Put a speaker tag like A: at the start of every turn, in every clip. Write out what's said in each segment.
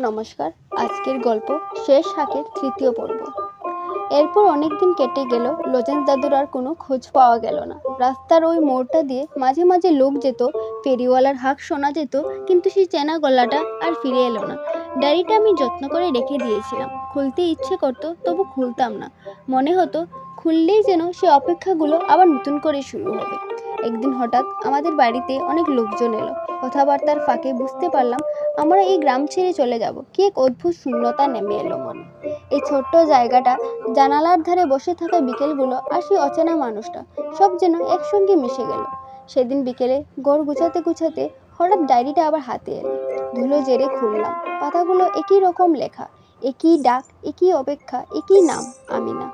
A: নমস্কার। আজকের গল্প শেষ শাকের তৃতীয় পর্ব। এরপর অনেকদিন কেটে গেল, লজেন্স দাদুর আর কোনো খোঁজ পাওয়া গেল না। রাস্তার ওই মোড়টা দিয়ে মাঝে মাঝে লোক যেত, ফেরিওয়ালার হাঁক শোনা যেত, কিন্তু সেই চেনা গলাটা আর ফিরে এলো না। ডায়েরিটা আমি যত্ন করে রেখে দিয়েছিলাম। খুলতে ইচ্ছে করতো, তবু খুলতাম না। মনে হতো খুললেই যেন সে অপেক্ষাগুলো আবার নতুন করে শুরু হবে। একদিন হঠাৎ আমাদের বাড়িতে অনেক লোকজন এলো। কথাবার্তার ফাঁকে বুঝতে পারলাম আমরা এই গ্রাম ছেড়ে চলে যাব। কি এক অদ্ভুত শূন্যতা নেমে এলো মনে। এই ছোট্ট জায়গাটা, জানালার ধারে বসে থাকা বিকেলগুলো আর সেই অচেনা মানুষটা, সব যেন একসঙ্গে মিশে গেল। সেদিন বিকেলে ঘর গুছাতে গুছাতে হঠাৎ ডায়েরিটা আবার হাতে এলো। ধুলো জেরে খুললাম। পাতাগুলো একই রকম লেখা, একই ডাক, একই অপেক্ষা, একই নাম, আমিনা।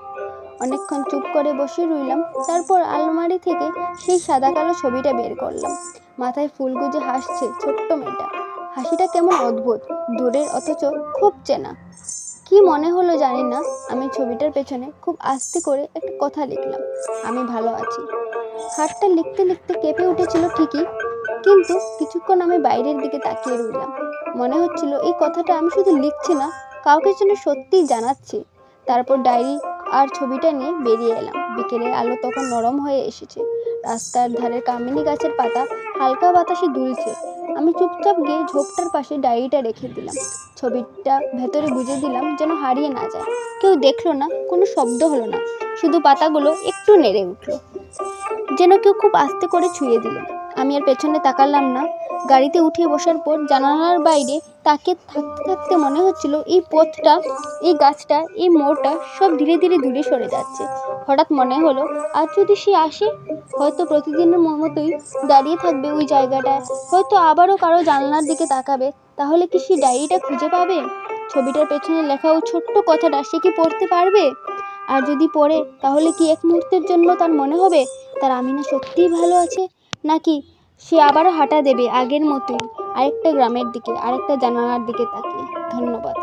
A: অনেকক্ষণ চুপ করে বসে রইলাম। তারপর আলমারি থেকে সেই সাদা কালো ছবিটা বের করলাম। মাথায় ফুল গুজে হাসছে ছোট্ট মেয়েটা। হাসিটা কেমন অদ্ভুত, দূরের অথচ খুব চেনা। কি মনে হলো জানি না, আমি ছবিটার পেছনে খুব আস্তে করে একটা কথা লিখলাম, আমি ভালো আছি। হাতটা লিখতে লিখতে কেঁপে উঠেছিল ঠিকই, কিন্তু কিছুক্ষণ আমি বাইরের দিকে তাকিয়ে রইলাম। মনে হচ্ছিল এই কথাটা আমি শুধু লিখছি না, কাউকে যেন সত্যিই জানাচ্ছি। তারপর ডায়েরি আর ছবিটা নিয়ে বেরিয়ে এলাম। বিকেলের আলো তখন নরম হয়ে এসেছে। রাস্তার ধারে কামিনী গাছের পাতা হালকা বাতাসে দুলছে। আমি চুপচাপ গিয়ে ঝোপটার পাশে ডায়েরিটা রেখে দিলাম। ছবিটা ভেতরে গুজে দিলাম যেন হারিয়ে না যায়। কেউ দেখলো না, কোনো শব্দ হলো না, শুধু পাতাগুলো একটু নেড়ে উঠলো, যেন কেউ খুব আস্তে করে ছুঁয়ে দিল। আমি আর পেছনে তাকালাম না। গাড়িতে উঠে বসার পর জানালার বাইরে তাকে থাকতে থাকতে মনে হচ্ছিল এই পথটা, এই গাছটা, এই মোড়টা সব ধীরে ধীরে দূরে সরে যাচ্ছে। হঠাৎ মনে হলো, আজ যদি সে আসে, হয়তো প্রতিদিনের মতোই দাঁড়িয়ে থাকবে ওই জায়গাটায়, হয়তো আবারও কারো জানলার দিকে তাকাবে। তাহলে কি সে ডায়েরিটা খুঁজে পাবে? ছবিটার পেছনে লেখা ওই ছোট্ট কথাটা সে কি পড়তে পারবে? আর যদি পড়ে, তাহলে কি এক মুহূর্তের জন্য তার মনে হবে তার আমিনা সত্যিই ভালো আছে? নাকি সে আবারও হাঁটা দেবে আগের মতোই, আরেকটা গ্রামের দিকে, আরেকটা জানালার দিকে তাকিয়ে? ধন্যবাদ।